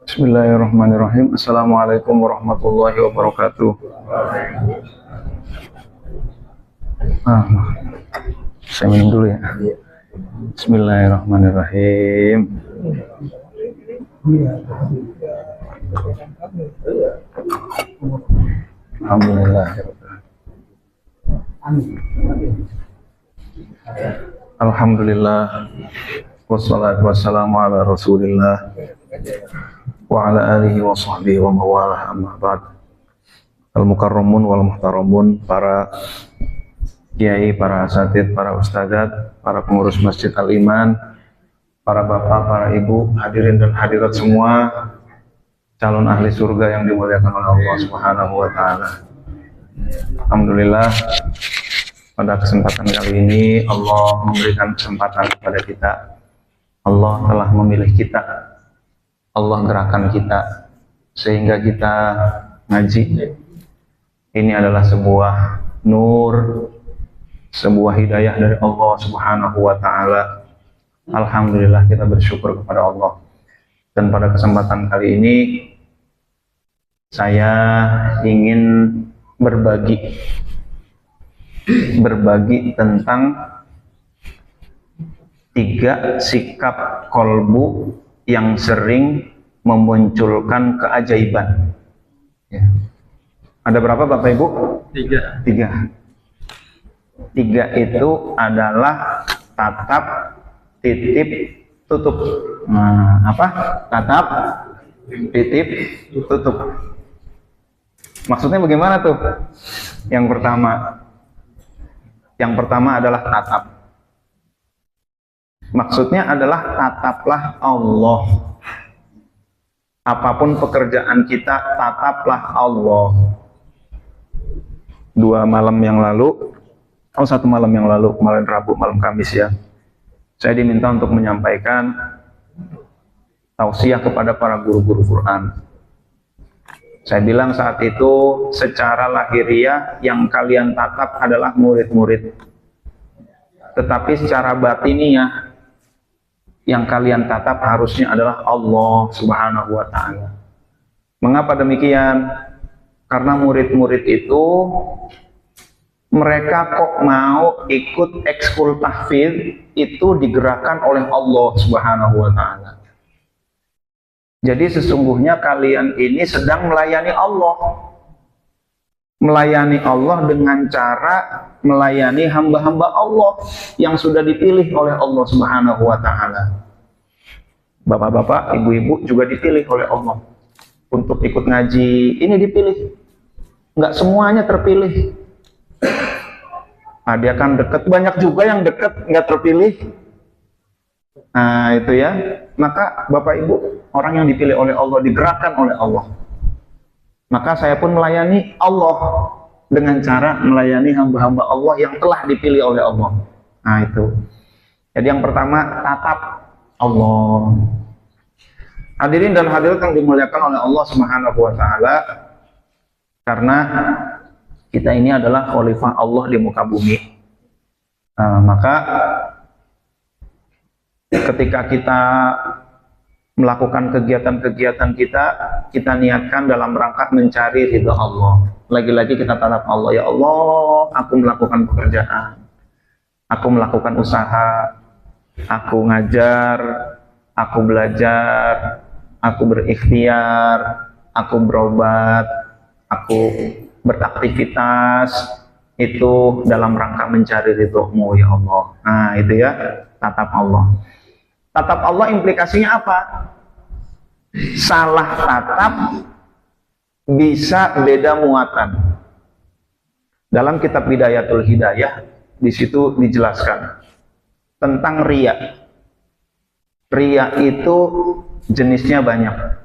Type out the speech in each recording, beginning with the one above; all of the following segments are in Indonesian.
Bismillahirrahmanirrahim. Assalamualaikum warahmatullahi wabarakatuh. Ah, saya minum dulu ya. Bismillahirrahmanirrahim. Alhamdulillah. Alhamdulillah. Wassalatu wassalamu ala Rasulillah wa ala alihi wa sahbihi wa mawalah, amma ba'd. Al-mukarramun wal muhtaramun, para kiai, para asatid, para ustadzat, para pengurus Masjid Al-Iman, para bapak, para ibu, hadirin dan hadirat semua, calon ahli surga yang dimuliakan oleh Allah Subhanahu wa taala. Alhamdulillah, pada kesempatan kali ini Allah memberikan kesempatan kepada kita. Allah telah memilih kita, Allah gerakan kita sehingga kita ngaji. Ini adalah sebuah nur, sebuah hidayah dari Allah Subhanahu wa taala. Alhamdulillah, kita bersyukur kepada Allah. Dan pada kesempatan kali ini saya ingin berbagi tentang 3 sikap kolbu yang sering memunculkan keajaiban. Ya. Ada berapa Bapak Ibu? 3. 3 itu adalah tatap, titip, tutup. Nah, apa? Tatap, titip, tutup. Maksudnya bagaimana tuh? Yang pertama adalah tatap. Maksudnya adalah tataplah Allah. Apapun pekerjaan kita, tataplah Allah. 1 malam yang lalu, kemarin Rabu, malam Kamis ya, saya diminta untuk menyampaikan tausiah kepada para guru-guru Quran. Saya bilang saat itu, secara lahiriah yang kalian tatap adalah murid-murid. Tetapi secara batiniah yang kalian tatap harusnya adalah Allah Subhanahu wa taala. Mengapa demikian? Karena murid-murid itu mereka kok mau ikut ekskul tahfidz itu digerakkan oleh Allah Subhanahu wa taala. Jadi sesungguhnya kalian ini sedang melayani Allah. Melayani Allah dengan cara melayani hamba-hamba Allah yang sudah dipilih oleh Allah Subhanahu wa taala. Bapak-bapak, ibu-ibu juga dipilih oleh Allah untuk ikut ngaji. Ini dipilih. Enggak semuanya terpilih. Dia kan dekat, banyak juga yang dekat enggak terpilih. Nah, itu ya. Maka Bapak Ibu, orang yang dipilih oleh Allah, digerakkan oleh Allah. Maka saya pun melayani Allah dengan cara melayani hamba-hamba Allah yang telah dipilih oleh Allah. Nah, itu. Jadi yang pertama, tatap Allah. Hadirin dan hadirat yang dimuliakan oleh Allah Subhanahu wa taala, karena kita ini adalah khalifah Allah di muka bumi. Maka ketika kita melakukan kegiatan-kegiatan kita niatkan dalam rangka mencari ridha Allah. Lagi-lagi kita tatap Allah, ya Allah, aku melakukan pekerjaan, aku melakukan usaha, aku ngajar, aku belajar, aku berikhtiar, aku berobat, aku beraktivitas, itu dalam rangka mencari ridho-Mu ya Allah. Nah, itu ya, tatap Allah. Tatap Allah implikasinya apa? Salah tatap bisa beda muatan. Dalam kitab Bidayatul Hidayah, di situ dijelaskan tentang riya. Riya itu jenisnya banyak.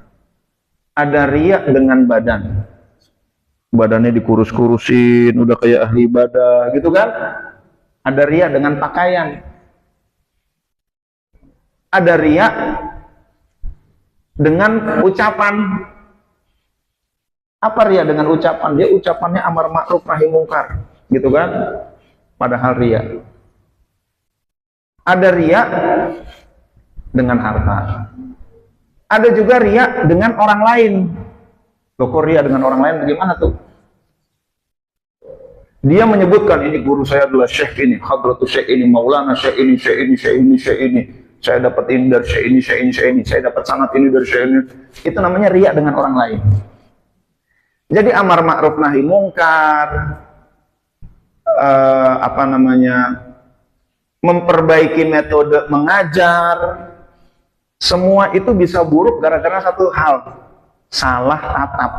Ada riya dengan badan. Badannya dikurus-kurusin, udah kayak ahli ibadah, gitu kan? Ada riya dengan pakaian. Ada riya dengan ucapan. Apa riya dengan ucapan? Dia ucapannya amar ma'ruf nahi mungkar, gitu kan? Padahal riya. Ada riya dengan harta. Ada juga riya dengan orang lain. Loh, kok riya dengan orang lain bagaimana tuh? Dia menyebutkan, ini guru saya adalah syekh ini, hadratus syekh ini, maulana syekh ini, syekh ini, syekh ini, syekh ini. Saya dapat ini dari syekh ini, syekh ini, syekh ini. Saya dapat sanad ini dari syekh ini. Itu namanya riya dengan orang lain. Jadi amar ma'ruf nahi mungkar, memperbaiki metode mengajar, semua itu bisa buruk gara-gara satu hal, salah tatap.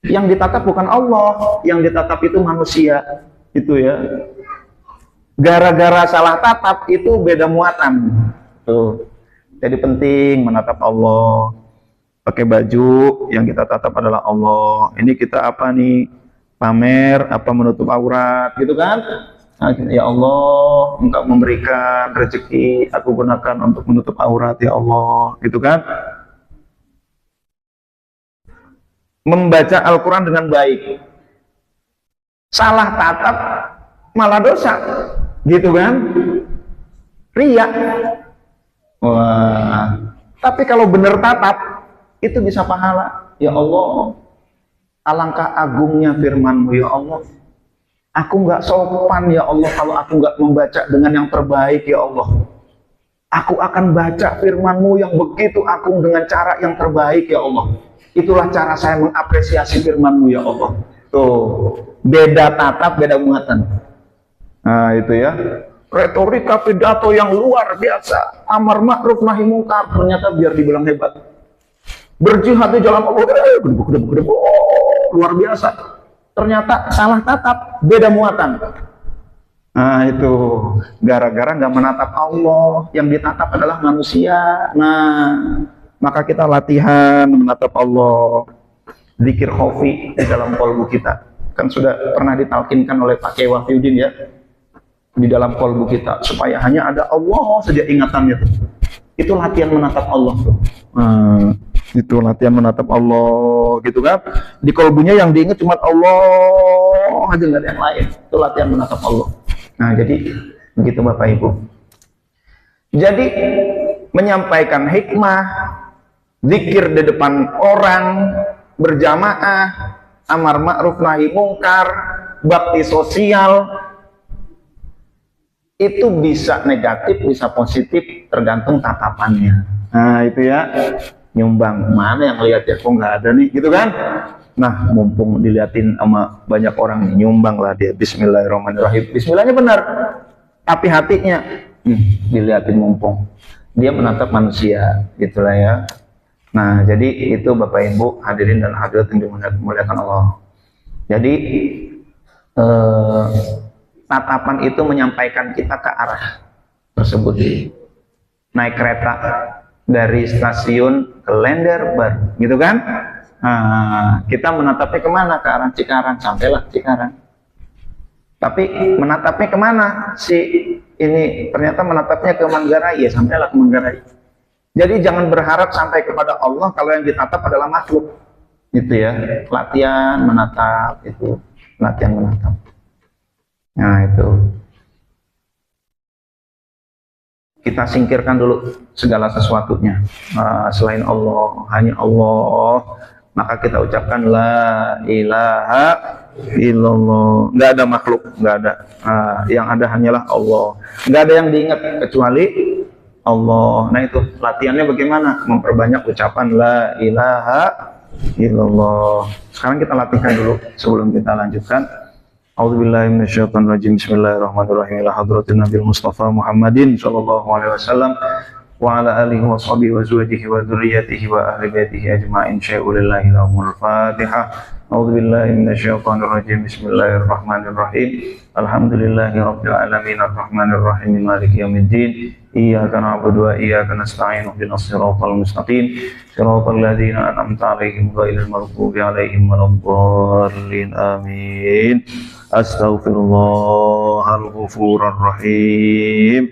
Yang ditatap bukan Allah, yang ditatap itu manusia, itu ya. Gara-gara salah tatap itu beda muatan. Tuh. Jadi penting menatap Allah. Pakai baju yang kita tatap adalah Allah. Ini kita apa nih? Pamer, apa menutup aurat, gitu kan? Nah, ya Allah, Engkau memberikan rezeki, aku gunakan untuk menutup aurat, ya Allah, gitu kan? Membaca Al-Quran dengan baik, salah tatap malah dosa, gitu kan? Riya. Wah, tapi kalau benar tatap itu bisa pahala. Ya Allah, alangkah agungnya firman-Mu, ya Allah. Aku nggak sopan, ya Allah, kalau aku nggak membaca dengan yang terbaik, ya Allah. Aku akan baca firman-Mu yang begitu agung dengan cara yang terbaik, ya Allah. Itulah cara saya mengapresiasi firman-Mu, ya Allah. Tuh, beda tatap, beda muatan. Nah, itu ya. Retorika pidato yang luar biasa. Amar ma'ruf nahi mungkar, ternyata biar dibilang hebat. Berjihad di jalan Allah, luar biasa. Ternyata salah tatap, beda muatan. Nah, itu gara-gara nggak menatap Allah, yang ditatap adalah manusia. Nah, maka kita latihan menatap Allah, zikir khofi di dalam kolbu kita. Kan sudah pernah ditalkinkan oleh Pak Kiai Wahyudin ya, di dalam kolbu kita, supaya hanya ada Allah saja ingatannya tuh. Itu latihan menatap Allah tuh. Itu latihan menatap Allah, gitu kan? Di kolbunya yang diingat cuma Allah aja, nggak ada yang lain. Itu latihan menatap Allah. Nah, jadi begitu Bapak Ibu. Jadi menyampaikan hikmah, zikir di depan orang, berjamaah, amar ma'ruf nahi mungkar, bakti sosial, itu bisa negatif, bisa positif, tergantung tatapannya. Nah, itu ya, nyumbang. Mana yang lihat ya, kok nggak ada nih, gitu kan? Nah, mumpung diliatin sama banyak orang, nyumbang lah dia. Bismillahirrahmanirrahim. Bismillahnya benar, tapi hatinya diliatin mumpung. Dia menatap manusia, gitulah ya. Nah, jadi itu Bapak Ibu hadirin dan hadirat yang dimuliakan Allah. Jadi tatapan itu menyampaikan kita ke arah tersebut. Naik kereta dari stasiun ke Lenderbad, gitu kan? Nah, kita menatapnya kemana? Ke arah Cikarang, sampailah Cikarang. Tapi menatapnya kemana? Si ini ternyata menatapnya ke Manggarai, ya sampailah ke Manggarai. Jadi jangan berharap sampai kepada Allah kalau yang ditatap adalah makhluk, gitu ya. Latihan menatap itu, latihan menatap. Nah, itu kita singkirkan dulu segala sesuatunya selain Allah, hanya Allah. Maka kita ucapkan la ilaha illallah. Nggak ada makhluk, nggak ada. Yang ada hanyalah Allah. Nggak ada yang diingat kecuali Allah. Nah, itu latihannya bagaimana? Memperbanyak ucapan la ilaha illallah. Sekarang kita latihkan dulu sebelum kita lanjutkan. A'udzubillahi minasyaitonirrajim. Bismillahirrahmanirrahim. Ila hadratin Nabil Mustafa Muhammadin sallallahu alaihi wasallam wa ala alihi wa sahbihi wa zawjihi wa dzurriyyatihi wa ahli baitihi ajma'in. Syai'ulillahi lahumul Fatihah. A'udzubillahi minasyaitonirrajim. Bismillahirrahmanirrahim. Alhamdulillahi rabbil alamin arrahmanir rahim maliki yaumiddin. Iyyaka na'budu wa iyyaka nasta'in ihdinas siratal mustaqim siratal ladzina an'amta 'alaihim ghairil maghdubi 'alaihim waladdallin. Amin. Astaghfirullahal ghafurur rahim.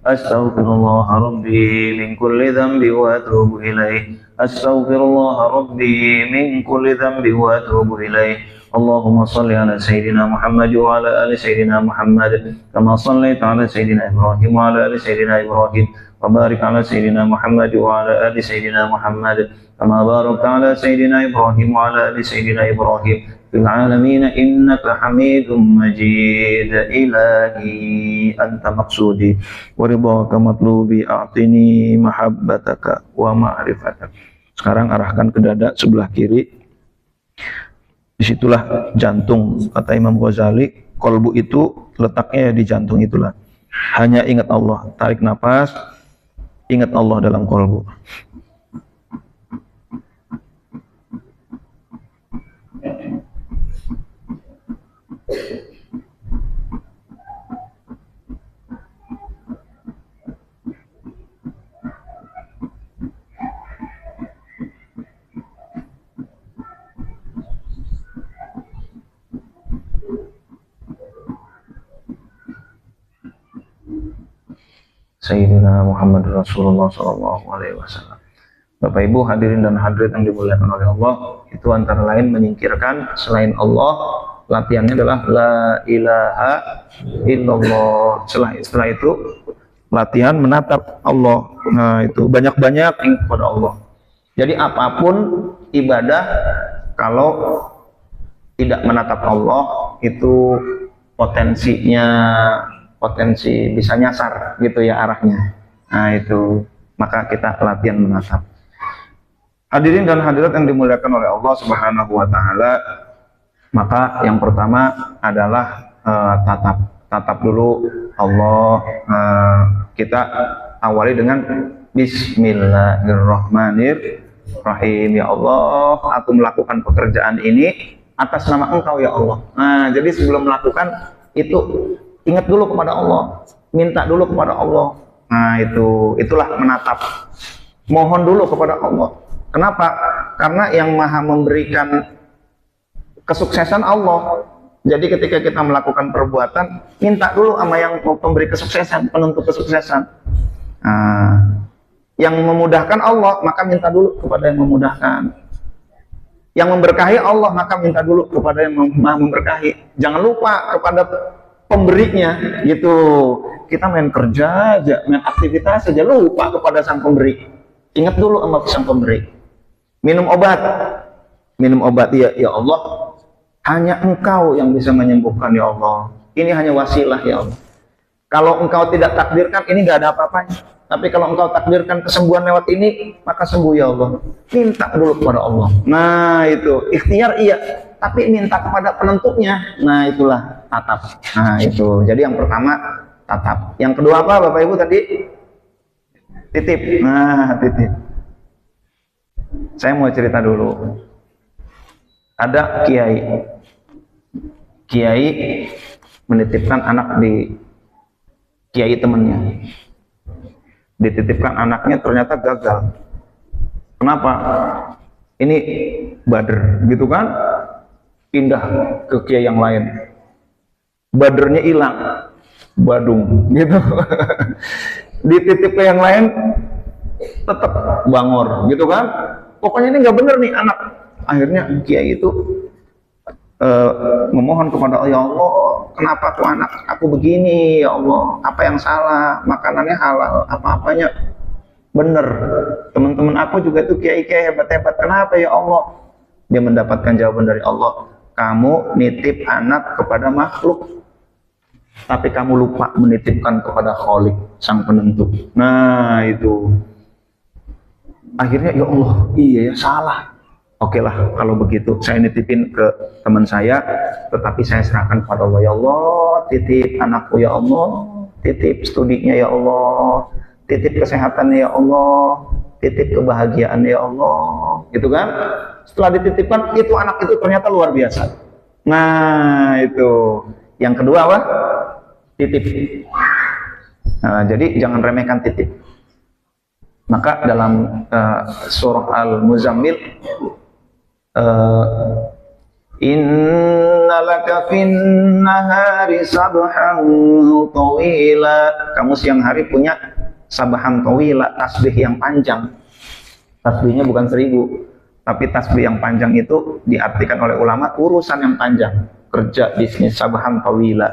Astaghfirullah Rabbi min kulli dhanbi wa atubu ilaih. Astaghfirullah Rabbi min kulli dhanbi wa atubu ilaih. Allahumma salli ala Sayyidina Muhammad wa ala ali Sayyidina Muhammad kama sallaita ala Sayyidina Ibrahim wa ala ali Sayyidina Ibrahim wa barik ala Sayyidina Muhammad wa ala ali Sayyidina Muhammad kama barakta ala Sayyidina Ibrahim wa ala ali Sayyidina Ibrahim fil alamin innaka Hamidum Majid. Ilahi anta maqsudi wa ridhaka matlubi a'tini mahabbataka wa ma'rifataka. Sekarang arahkan ke dada sebelah kiri. Disitulah jantung, kata Imam Ghazali. Kolbu itu letaknya di jantung itulah. Hanya ingat Allah, tarik nafas, ingat Allah dalam kolbu. Sayyidina Muhammad Rasulullah Sallallahu Alaihi Wasallam. Bapak Ibu hadirin dan hadirat yang dimuliakan oleh Allah, itu antara lain menyingkirkan selain Allah. Latihannya adalah la ilaha illallah. Setelah itu latihan menatap Allah. Nah itu banyak-banyak kepada Allah. Jadi apapun ibadah kalau tidak menatap Allah itu potensi bisa nyasar gitu ya arahnya. Nah itu maka kita latihan menatap. Hadirin dan hadirat yang dimuliakan oleh Allah Subhanahu wa taala, maka yang pertama adalah tatap dulu Allah. Kita awali dengan Bismillahirrahmanirrahim. Ya Allah, aku melakukan pekerjaan ini atas nama Engkau ya Allah. Nah, jadi sebelum melakukan itu ingat dulu kepada Allah, minta dulu kepada Allah. Nah, itulah menatap. Mohon dulu kepada Allah. Kenapa? Karena yang Maha memberikan kesuksesan Allah. Jadi ketika kita melakukan perbuatan, minta dulu sama yang memberi kesuksesan, penentu kesuksesan. Nah, yang memudahkan Allah, maka minta dulu kepada yang memudahkan. Yang memberkahi Allah, maka minta dulu kepada yang Maha memberkahi. Jangan lupa kepada pemberinya, gitu. Kita main kerja aja, main aktivitas saja, lupa kepada sang pemberi. Ingat dulu sama sang pemberi. Minum obat ya Allah, hanya Engkau yang bisa menyembuhkan ya Allah. Ini hanya wasilah ya Allah. Kalau Engkau tidak takdirkan, ini nggak ada apa-apanya. Tapi kalau Engkau takdirkan kesembuhan lewat ini, maka sembuh ya Allah. Minta dulu kepada Allah. Nah itu ikhtiar iya, tapi minta kepada penentunya. Nah itulah tatap. Nah itu. Jadi yang pertama tatap. Yang kedua apa Bapak Ibu tadi? Titip. Nah titip. Saya mau cerita dulu. Ada kiai menitipkan anak di kiai temannya. Dititipkan anaknya ternyata gagal. Kenapa? Ini bader gitu kan? Pindah ke kiai yang lain. Badernya hilang. Badung gitu. Dititip ke yang lain tetap bangor gitu kan? Pokoknya ini nggak bener nih anak. Akhirnya kiai itu memohon kepada Allah, ya Allah, kenapa tuh anak aku begini ya Allah, apa yang salah, makanannya halal, apa-apanya bener, teman-teman aku juga tuh kiai-kiai hebat-hebat, kenapa ya Allah? Dia mendapatkan jawaban dari Allah, kamu nitip anak kepada makhluk, tapi kamu lupa menitipkan kepada Khalik, sang penentu. Nah itu akhirnya ya Allah, iya ya salah. Oke lah, kalau begitu saya nitipin ke teman saya, tetapi saya serahkan kepada Allah. Ya Allah, titip anakku ya Allah, titip studinya ya Allah, titip kesehatannya ya Allah, titip kebahagiaan ya Allah, gitu kan? Setelah dititipkan, itu anak itu ternyata luar biasa. Nah itu, yang kedua apa? Titip. Nah, jadi jangan remehkan titip. Maka dalam surah Al-Muzammil Inna laka fin nahari sabhan tawila. Kamu siang hari punya sabhan tawila, tasbih yang panjang. Tasbihnya bukan 1000, tapi tasbih yang panjang itu diartikan oleh ulama urusan yang panjang, kerja, bisnis, sabhan tawila.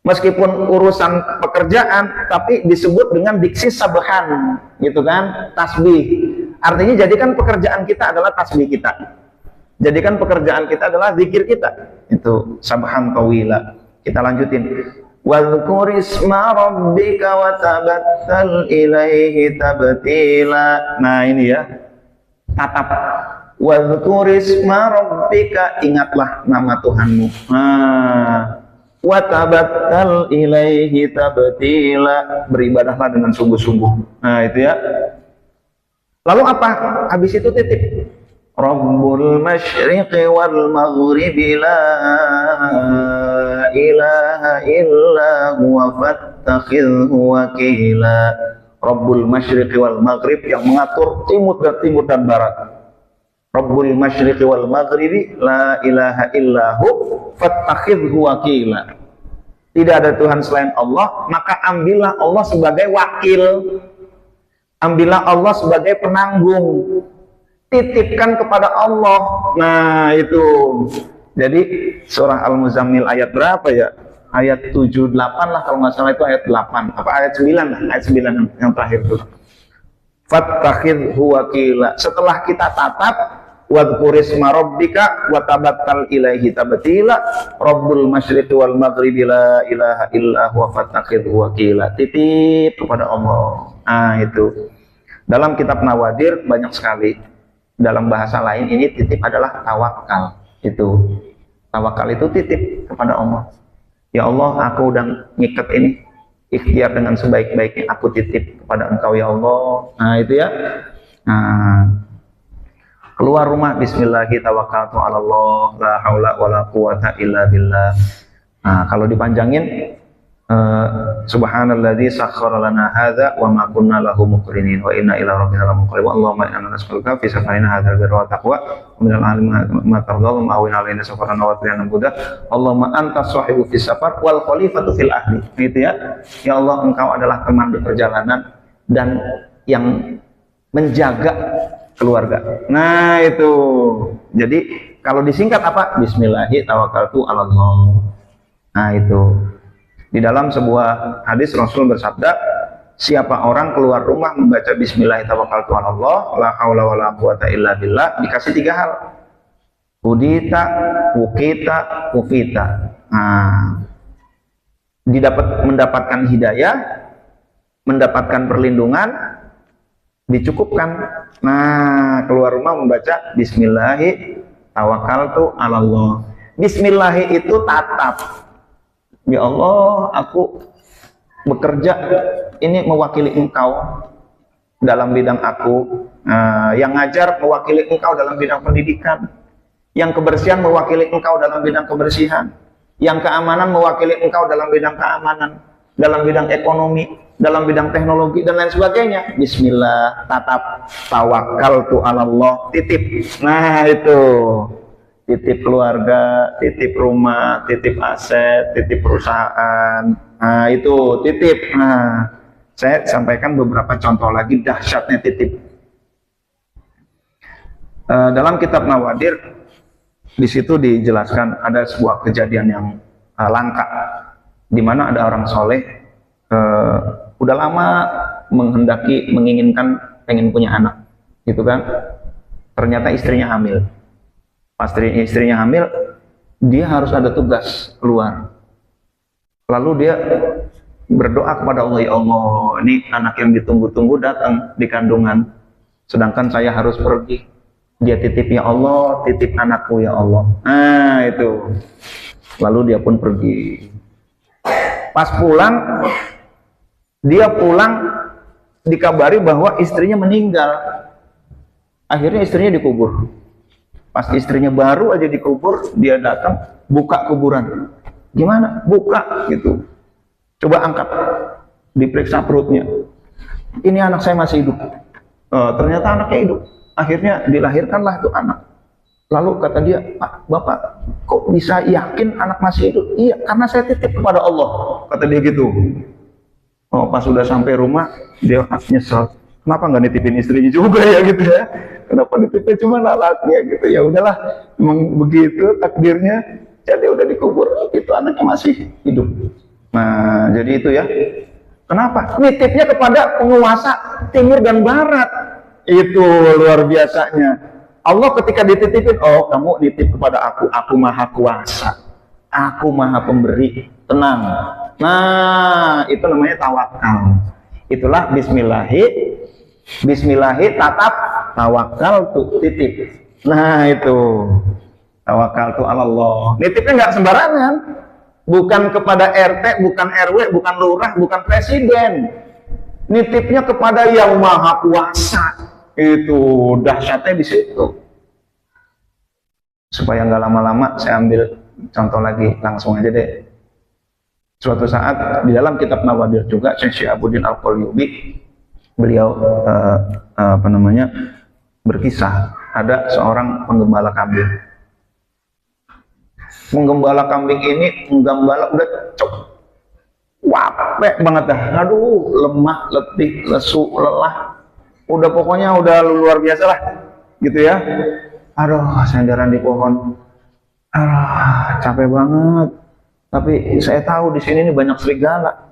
Meskipun urusan pekerjaan, tapi disebut dengan diksi sabhan, gitu kan, tasbih. Artinya jadikan pekerjaan kita adalah tasbih kita. Jadikan pekerjaan kita adalah zikir kita. Itu sabhan tawila. Kita lanjutin. Wadhkur isma rabbika wa tabattal ilaihi tabtila. Nah, ini ya. Tatap. Wadhkur isma rabbika, ingatlah nama Tuhanmu. Wa tabattal ilaihi tabtila, beribadahlah dengan sungguh-sungguh. Nah, itu ya. Lalu apa? Habis itu titip. Rabbul masyriqi wal maghribi la ilaha illa huwa fattakhidhu wakila. Rabbul masyriqi wal maghrib, yang mengatur timur dan barat. Rabbul masyriqi wal maghribi la ilaha illa hu fattakhidhu wakila. Tidak ada Tuhan selain Allah, maka ambillah Allah sebagai wakil. Ambillah Allah sebagai penanggung. Titipkan kepada Allah. Nah, itu. Jadi surah Al-Muzammil ayat berapa ya? Ayat 78 lah kalau nggak salah, itu ayat 8. Apa ayat 9 lah? Ayat 9 yang terakhir itu. Fattakhidhu wakila. Setelah kita tatap, wadhkur isma rabbika wa tabattal ilaihi tabtila, Rabbul masyriqi wal maghribi la ilaha illa huwa fattakhidhu wakila. Titip kepada Allah. Nah, itu. Dalam kitab Nawadir banyak sekali. Dalam bahasa lain ini titip adalah tawakal. Itu tawakal itu titip kepada Allah. Ya Allah, aku udah ngikat ini, ikhtiar dengan sebaik-baiknya, aku titip kepada Engkau ya Allah. Nah, itu ya. Nah, keluar rumah, bismillahi tawakkaltu 'alallah la haula wala quwata illa billah. Nah, kalau dipanjangin, subhanalladzi sakhkhara lana hadza wa ma kunna lahu muqrinin wa inna ila rabbina lamunqalibun. Allahumma inna nas'aluka fi safarina hadzal birra wa taqwa wa minal alimi ma tardha wa awin alaina safarana wa qina buddha. Allahumma anta sahibu fis safar wal khalifatu fil ahli. Gitu ya. Ya Allah, Engkau adalah teman di perjalanan dan yang menjaga keluarga. Nah, itu. Jadi kalau disingkat apa? Bismillahi tawakkaltu 'alallah. Nah, itu. Di dalam sebuah hadis Rasul bersabda, siapa orang keluar rumah membaca Bismillahirrahmanirrahim, la haula wala quwata illa billah, dikasih 3 hal. Udita, ukita, ufita. Nah, mendapatkan hidayah, mendapatkan perlindungan, dicukupkan. Nah, keluar rumah membaca Bismillahi tawakkaltu 'alallah. Bismillahi itu tatap. Ya Allah, aku bekerja ini mewakili Engkau dalam bidang aku. Yang ngajar mewakili Engkau dalam bidang pendidikan. Yang kebersihan mewakili Engkau dalam bidang kebersihan. Yang keamanan mewakili Engkau dalam bidang keamanan. Dalam bidang ekonomi, dalam bidang teknologi, dan lain sebagainya. Bismillah, tatap, tawakkaltu 'alallah, titip. Nah, itu. Titip keluarga, titip rumah, titip aset, titip perusahaan. Nah, itu titip. Nah, saya sampaikan beberapa contoh lagi dahsyatnya titip. Dalam kitab Nawadir, di situ dijelaskan ada sebuah kejadian yang langka, di mana ada orang soleh udah lama menginginkan pengen punya anak, gitu kan? Ternyata istrinya hamil. Pas istrinya hamil, dia harus ada tugas keluar. Lalu dia berdoa kepada Allah, ya Allah, ini anak yang ditunggu-tunggu datang di kandungan, sedangkan saya harus pergi. Dia titip, ya Allah, titip anakku ya Allah. Nah, itu. Lalu dia pun pergi. Pas pulang, dia pulang dikabari bahwa istrinya meninggal. Akhirnya istrinya dikubur. Pas istrinya baru aja dikubur, dia datang buka kuburan. Gimana? Buka gitu. Coba angkat, diperiksa perutnya. Ini anak saya masih hidup. Ternyata anaknya hidup. Akhirnya dilahirkanlah itu anak. Lalu kata dia, Pak, Bapak kok bisa yakin anak masih hidup? Iya, karena saya titip kepada Allah, kata dia gitu. Oh, pas sudah sampai rumah, dia nyesel. Kenapa nggak nitipin istrinya juga ya gitu ya? Kenapa nitipin cuma anaknya gitu? Ya udahlah, memang begitu takdirnya. Jadi udah dikubur, itu anaknya masih hidup. Nah, jadi itu ya. Kenapa? Nitipnya kepada penguasa timur dan barat. Itu luar biasanya. Allah ketika dititipin, oh kamu nitip kepada aku maha kuasa, aku maha pemberi, tenang. Nah, itu namanya tawakal. Itulah bismillahi tatap tawakal tuh titip. Nah itu tawakal tuh Allah. Nitipnya nggak sembarangan, bukan kepada RT, bukan RW, bukan lurah, bukan presiden. Nitipnya kepada yang maha kuasa. Itu dahsyatnya di situ. Supaya nggak lama-lama, saya ambil contoh lagi, langsung aja deh. Suatu saat di dalam kitab Nawadir juga, Syekh Syihabuddin Al-Qalyubi, beliau berkisah ada seorang penggembala kambing. Penggembala kambing ini menggembala udah capek banget dah. Aduh, lemah, letih, lesu, lelah. Udah pokoknya udah luar biasa lah, gitu ya. Aduh, senderan di pohon. Capek banget. Tapi saya tahu di sini banyak serigala.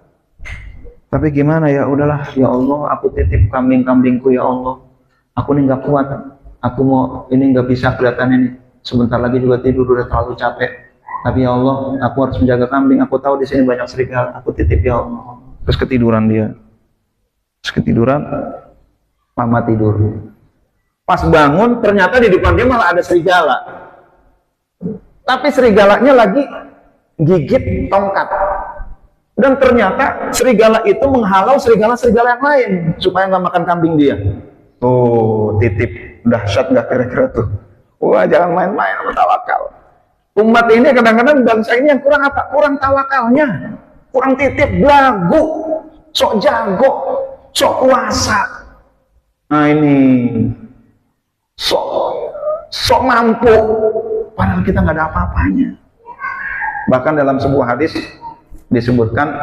Tapi gimana ya? Udahlah, ya Allah, aku titip kambing-kambingku ya Allah. Aku ini nggak kuat. Aku mau ini nggak bisa kelihatan ini. Sebentar lagi juga tidur, udah terlalu capek. Tapi ya Allah, aku harus menjaga kambing. Aku tahu di sini banyak serigala. Aku titip ya Allah. Terus ketiduran dia. Terus ketiduran. Mama tidur. Pas bangun ternyata di depan dia malah ada serigala. Tapi serigalanya lagi gigit tongkat. Dan ternyata serigala itu menghalau serigala-serigala yang lain supaya nggak makan kambing dia. Tuh, titip dahsyat nggak kira-kira tuh. Wah, jangan main-main sama tawakal. Umat ini kadang-kadang bangsa ini yang kurang apa? Kurang tawakalnya. Kurang titip, belagu, sok jago, sok kuasa. Nah ini sok mampu, padahal kita nggak ada apa-apanya. Bahkan dalam sebuah hadis disebutkan,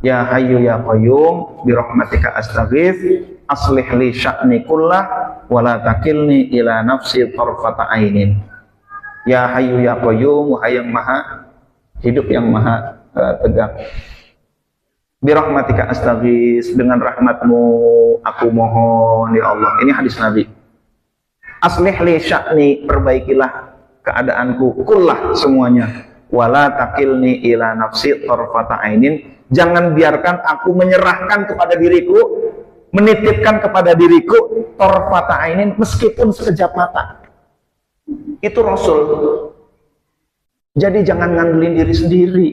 ya hayyu ya qayyum bi rahmatika astaghits aslih li sya'ni kullah wa la takilni ila nafsi tarfata ainin. Ya hayyu ya qayyum, wahai yang maha hidup, yang maha tegak. Birahmatika astaghits, dengan rahmatmu aku mohon ya Allah. Ini hadis Nabi. Aslih li sya'ni, perbaikilah keadaanku kullah semuanya. Wala takilni ila nafsi tarfata ainin, jangan biarkan aku menyerahkan kepada diriku, menitipkan kepada diriku tarfata ainin, meskipun sekejap mata. Itu Rasul. Jadi jangan ngandelin diri sendiri.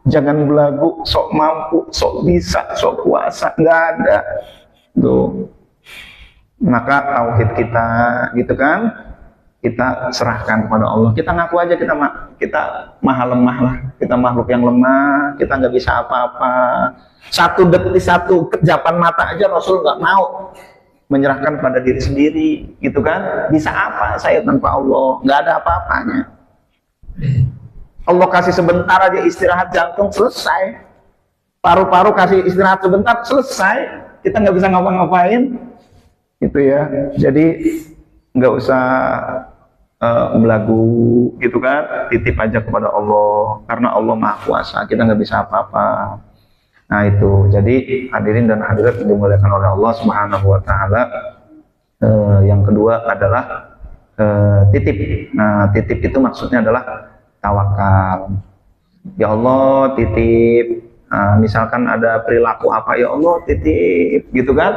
Jangan belagu, sok mampu, sok bisa, sok kuasa, nggak ada. Tuh. Maka tauhid kita, gitu kan, kita serahkan kepada Allah. Kita ngaku aja kita maha lemah lah, kita makhluk yang lemah, kita nggak bisa apa-apa. Satu detik, satu kejapan mata aja Rasul nggak mau menyerahkan pada diri sendiri, gitu kan? Bisa apa saya tanpa Allah? Nggak ada apa-apanya. Allah kasih sebentar aja istirahat jantung, selesai. Paru-paru kasih istirahat sebentar, selesai. Kita nggak bisa ngapa-ngapain, gitu ya. Jadi nggak usah belagu, gitu kan. Titip aja kepada Allah, karena Allah Maha Kuasa. Kita nggak bisa apa-apa. Nah itu. Jadi hadirin dan hadirat yang dimuliakan oleh Allah Subhanahu Wa Taala. Yang kedua adalah titip. Nah titip itu maksudnya adalah tawakal. Ya Allah titip, misalkan ada perilaku apa, ya Allah titip, gitu kan.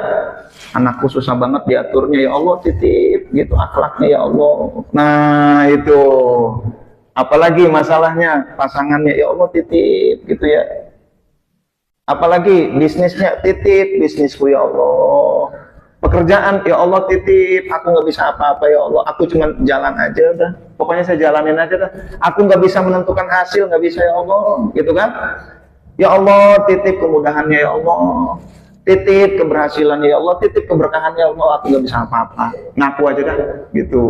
Anakku susah banget diaturnya, ya Allah titip, gitu akhlaknya ya Allah. Nah itu. Apalagi masalahnya pasangannya, ya Allah titip, gitu ya. Apalagi bisnisnya, titip bisnisku ya Allah. Pekerjaan, ya Allah titip, aku nggak bisa apa-apa ya Allah, aku cuma jalan aja udah, pokoknya saya jalanin aja dah, aku nggak bisa menentukan hasil, nggak bisa ya Allah, gitu kan. Ya Allah titip kemudahannya ya Allah, titip keberhasilannya ya Allah, titip keberkahannya ya Allah, aku nggak bisa apa-apa, ngaku aja dah, gitu.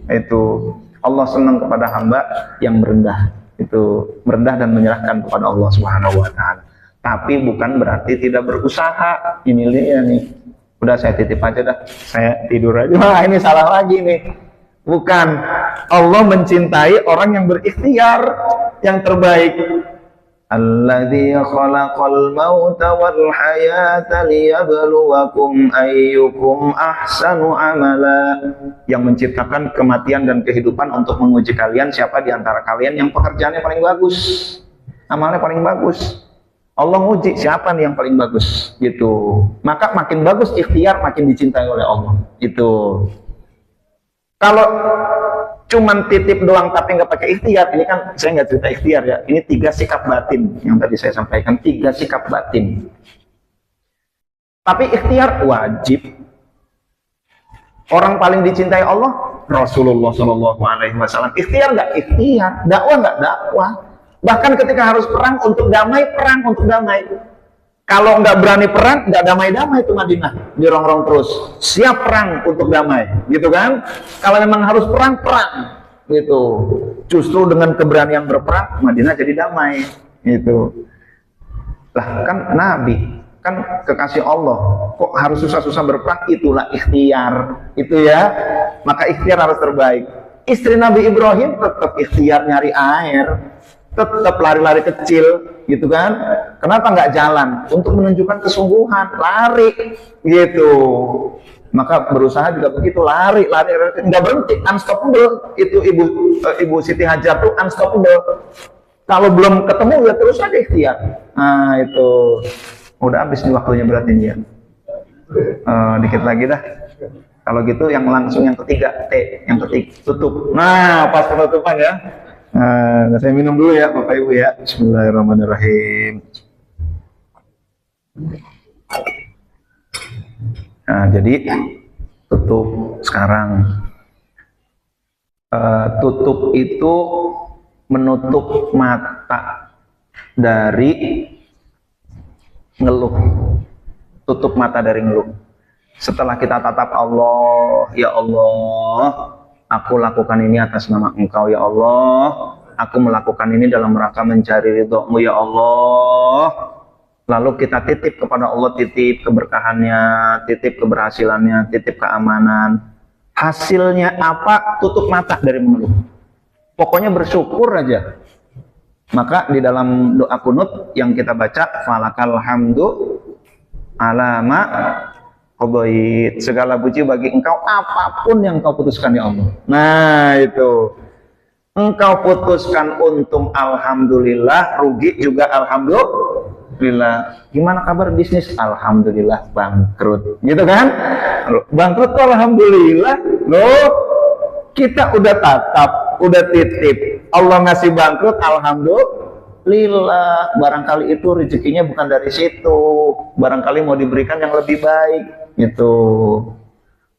Itu Allah senang kepada hamba yang merendah. Itu merendah dan menyerahkan kepada Allah Subhanahu wa taala. Tapi bukan berarti tidak berusaha. Ini dia nih. Udah saya titip aja dah. Saya tidur aja. Wah, ini salah lagi nih. Bukan. Allah mencintai orang yang berikhtiar yang terbaik. Alladzi khalaqal mauta wal hayata liyabluwakum ayyukum ahsanu amala. Yang menciptakan kematian dan kehidupan untuk menguji kalian siapa di antara kalian yang pekerjaannya paling bagus, amalnya paling bagus. Allah nguji siapa nih yang paling bagus gitu. Maka makin bagus ikhtiar makin dicintai oleh Allah. Itu. Kalau cuman titip doang tapi nggak pakai ikhtiar, ini kan saya nggak cerita ikhtiar ya. Ini 3 sikap batin yang tadi saya sampaikan, 3 sikap batin. Tapi ikhtiar wajib. Orang paling dicintai Allah Rasulullah Shallallahu Alaihi Wasallam. Ikhtiar nggak ikhtiar, dakwah nggak dakwah. Bahkan ketika harus perang untuk damai, perang untuk damai. Kalau nggak berani perang, nggak damai-damai itu Madinah, dirongrong terus. Siap perang untuk damai, gitu kan? Kalau memang harus perang, perang, gitu. Justru dengan keberanian berperang, Madinah jadi damai, gitu. Lah kan Nabi, kan kekasih Allah, kok harus susah-susah berperang? Itulah ikhtiar, itu ya. Maka ikhtiar harus terbaik. Istri Nabi Ibrahim tetap ikhtiar nyari air, tetap lari-lari kecil, gitu kan? Kenapa nggak jalan? Untuk menunjukkan kesungguhan, lari, gitu. Maka berusaha juga begitu, lari, nggak berhenti, unstoppable. Itu ibu Siti Hajar tuh unstoppable. Kalau belum ketemu ya terus aja ikhtiar. Nah itu udah habis nih waktunya berarti nih ya. Dikit lagi dah. Kalau gitu yang langsung yang ketiga, yang ketiga tutup. Nah pas penutupan ya. Nah, saya minum dulu ya Bapak Ibu ya. Bismillahirrahmanirrahim. Nah, jadi tutup sekarang. Tutup itu menutup mata dari ngeluh. Tutup mata dari ngeluh. Setelah kita tatap Allah, ya Allah, aku lakukan ini atas nama Engkau ya Allah. Aku melakukan ini dalam rangka mencari ridho-Mu ya Allah. Lalu kita titip kepada Allah, titip keberkahannya, titip keberhasilannya, titip keamanan. Hasilnya apa? Tutup mata dari mengeluh. Pokoknya bersyukur aja. Maka di dalam doa kunut yang kita baca, falakal hamdu alama qadait, segala puji bagi Engkau apapun yang Kau putuskan ya Allah. Nah itu, Engkau putuskan untung alhamdulillah, rugi juga alhamdulillah. Gimana kabar bisnis? Alhamdulillah bangkrut, gitu kan? Bangkrut tuh alhamdulillah. Loh, kita udah tatap, udah titip, Allah ngasih bangkrut, alhamdulillah. Barangkali itu rezekinya bukan dari situ, barangkali mau diberikan yang lebih baik. Gitu.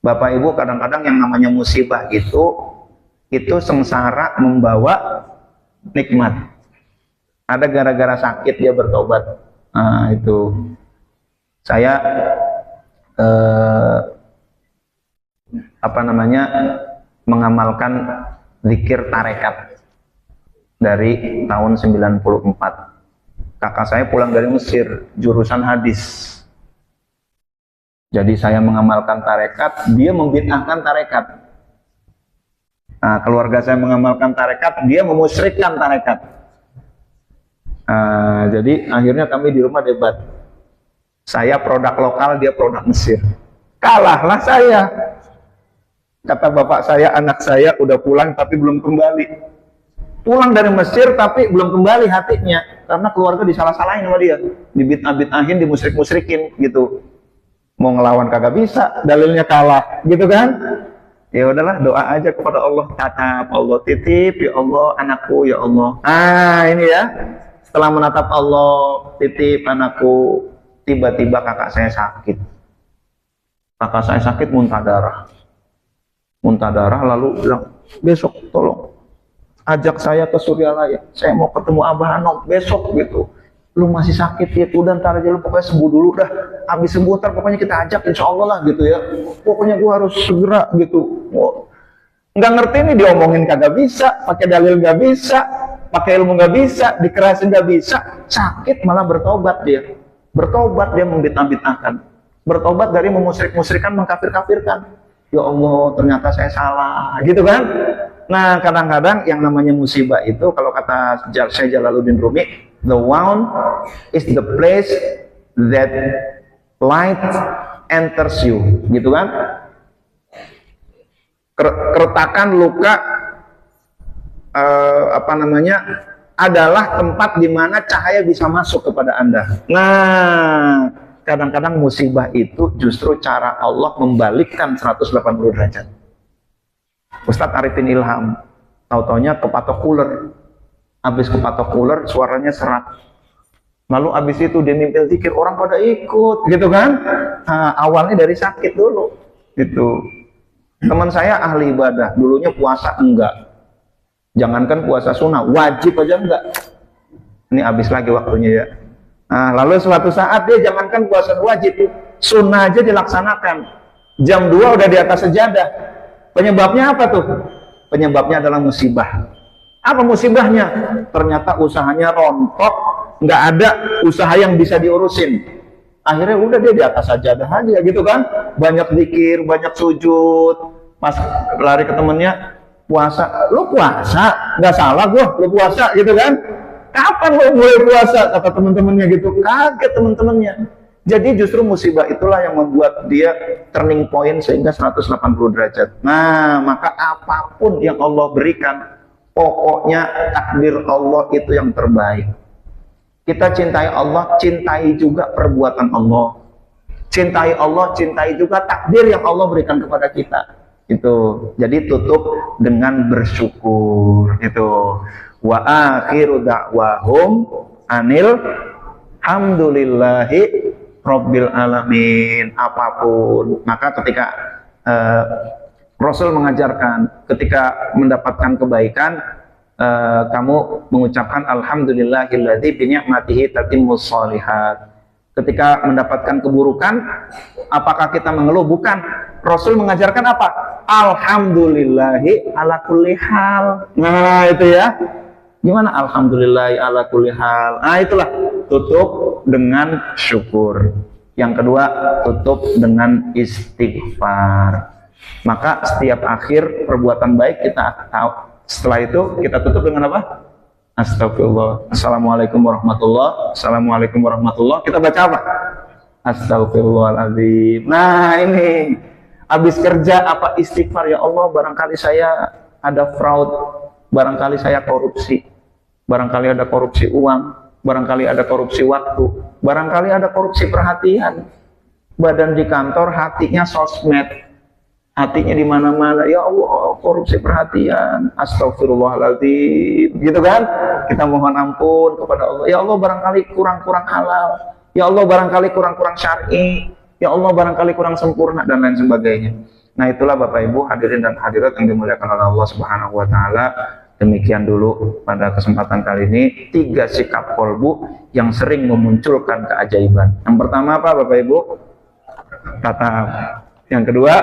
Bapak Ibu, kadang-kadang yang namanya musibah itu sengsara membawa nikmat. Ada gara-gara sakit dia bertobat. Nah, itu saya mengamalkan zikir tarekat dari tahun 94. Kakak saya pulang dari Mesir, jurusan hadis. Jadi saya mengamalkan tarekat, dia membid'ahkan tarekat. Nah, keluarga saya mengamalkan tarekat, dia memusyrikkan tarekat. Jadi akhirnya kami di rumah debat. Saya produk lokal, dia produk Mesir. Kalahlah saya. Kata bapak saya, anak saya udah pulang tapi belum kembali. Pulang dari Mesir tapi belum kembali hatinya. Karena keluarga disalah-salahin sama dia. Dibid'ah-bid'ahin, dimusyrik-musyrikin gitu. Mau ngelawan kagak bisa, dalilnya kalah, gitu kan? Ya udahlah, doa aja kepada Allah, tatap Allah, titip ya Allah anakku ya Allah. Ini ya, setelah menatap Allah, titip anakku, tiba-tiba kakak saya sakit. Kakak saya sakit muntah darah, lalu bilang, besok tolong ajak saya ke Suryalaya, saya mau ketemu Abah Anom besok gitu. Lu masih sakit ya, udah ntar aja lu pokoknya sembuh dulu dah, habis sembuh ntar pokoknya kita ajak insya Allah lah gitu ya, pokoknya gua harus segera gitu. Nggak ngerti nih diomongin kagak bisa, pakai dalil nggak bisa, pakai ilmu nggak bisa, dikerasin nggak bisa, sakit malah bertobat dia. Bertobat dia membid'ah-bid'ahkan. Bertobat dari memusyrik-musyrikan, mengkafir-kafirkan. Ya Allah, ternyata saya salah, gitu kan? Nah, kadang-kadang yang namanya musibah itu, kalau kata Syekh Jalaluddin Rumi, the wound is the place that light enters you, gitu kan? Keretakan, luka, adalah tempat di mana cahaya bisa masuk kepada Anda. Nah, kadang-kadang musibah itu justru cara Allah membalikkan 180 derajat. Ustadz Arifin Ilham, tau-taunya kepatok cooler. Habis kepatok cooler, suaranya serak. Lalu habis itu dia mimpi zikir, orang pada ikut, gitu kan? Nah, awalnya dari sakit dulu, gitu. Teman saya ahli ibadah, dulunya puasa enggak. Jangankan puasa sunnah, wajib aja enggak. Ini habis lagi waktunya ya. Nah, lalu suatu saat dia jangankan puasa wajib, sunnah aja dilaksanakan. Jam 2 udah di atas sejadah. Penyebabnya apa tuh? Penyebabnya adalah musibah. Apa musibahnya? Ternyata usahanya rontok, nggak ada usaha yang bisa diurusin. Akhirnya udah dia di atas sajadah aja gitu kan. Banyak zikir, banyak sujud. Pas lari ke temennya, puasa, lu puasa? Nggak salah gua, lu puasa gitu kan. Kapan lu mulai puasa? Kata teman-temannya gitu. Kaget teman-temannya. Jadi justru musibah itulah yang membuat dia turning point sehingga 180 derajat. Nah, maka apapun yang Allah berikan, pokoknya takdir Allah itu yang terbaik. Kita cintai Allah, cintai juga perbuatan Allah. Cintai Allah, cintai juga takdir yang Allah berikan kepada kita. Itu. Jadi tutup dengan bersyukur. Itu. Wa akhiru da'wahum anil hamdulillahi Rabbil alamin. Apapun, maka ketika Rasul mengajarkan ketika mendapatkan kebaikan, kamu mengucapkan alhamdulillahilladzi bi ni'matihi tatimmus shalihat. Ketika mendapatkan keburukan, apakah kita mengeluh? Bukan. Rasul mengajarkan apa? Alhamdulillahi ala kulli hal. Nah, itu ya. Gimana alhamdulillahi ala kulli hal? Nah, itulah, tutup dengan syukur. Yang kedua, tutup dengan istighfar. Maka setiap akhir perbuatan baik kita tahu. Setelah itu kita tutup dengan apa? Astagfirullah. Assalamualaikum warahmatullah. Assalamualaikum warahmatullah. Kita baca apa? Astagfirullahaladzim. Nah, ini habis kerja apa istighfar. Ya Allah, barangkali saya ada fraud, barangkali saya korupsi, barangkali ada korupsi uang, barangkali ada korupsi waktu, barangkali ada korupsi perhatian. Badan di kantor, hatinya sosmed, hatinya di mana-mana. Ya Allah, korupsi perhatian. Astagfirullahaladzim, gitu kan? Kita mohon ampun kepada Allah. Ya Allah, barangkali kurang-kurang halal. Ya Allah, barangkali kurang-kurang syar'i. Ya Allah, barangkali kurang sempurna, dan lain sebagainya. Nah, itulah Bapak Ibu hadirin dan hadirat yang dimuliakan oleh Allah Subhanahu wa taala. Demikian dulu pada kesempatan kali ini, 3 sikap kolbu yang sering memunculkan keajaiban. Yang pertama apa Bapak Ibu? Tatap. Yang kedua,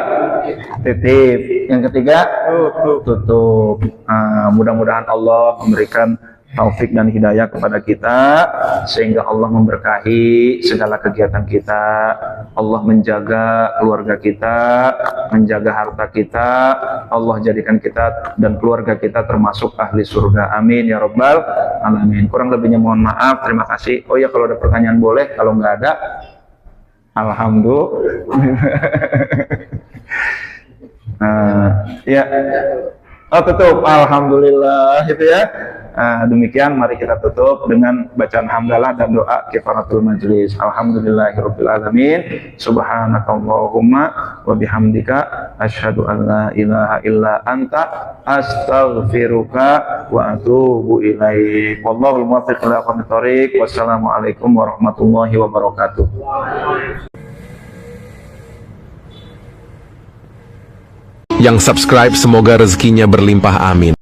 titip. Yang ketiga, tutup. Mudah-mudahan Allah memberikan taufik dan hidayah kepada kita, sehingga Allah memberkahi segala kegiatan kita. Allah menjaga keluarga kita, menjaga harta kita. Allah jadikan kita dan keluarga kita termasuk ahli surga. Amin ya rabbal alamin. Kurang lebihnya mohon maaf. Terima kasih. Oh ya, kalau ada pertanyaan boleh, kalau nggak ada, alhamdulillah. Ya. Oh, tutup. Alhamdulillah, gitu ya. Demikian, mari kita tutup dengan bacaan hamdalah dan doa kifaratul majlis. Alhamdulillahirabbil alamin. Subhanakallahumma wa bihamdika asyhadu an la ilaha illa anta astaghfiruka wa atubu ilaik. Wallahul muwaffiq ila aqwamit thoriq. Wassalamualaikum warahmatullahi wabarakatuh. Yang subscribe semoga rezekinya berlimpah, amin.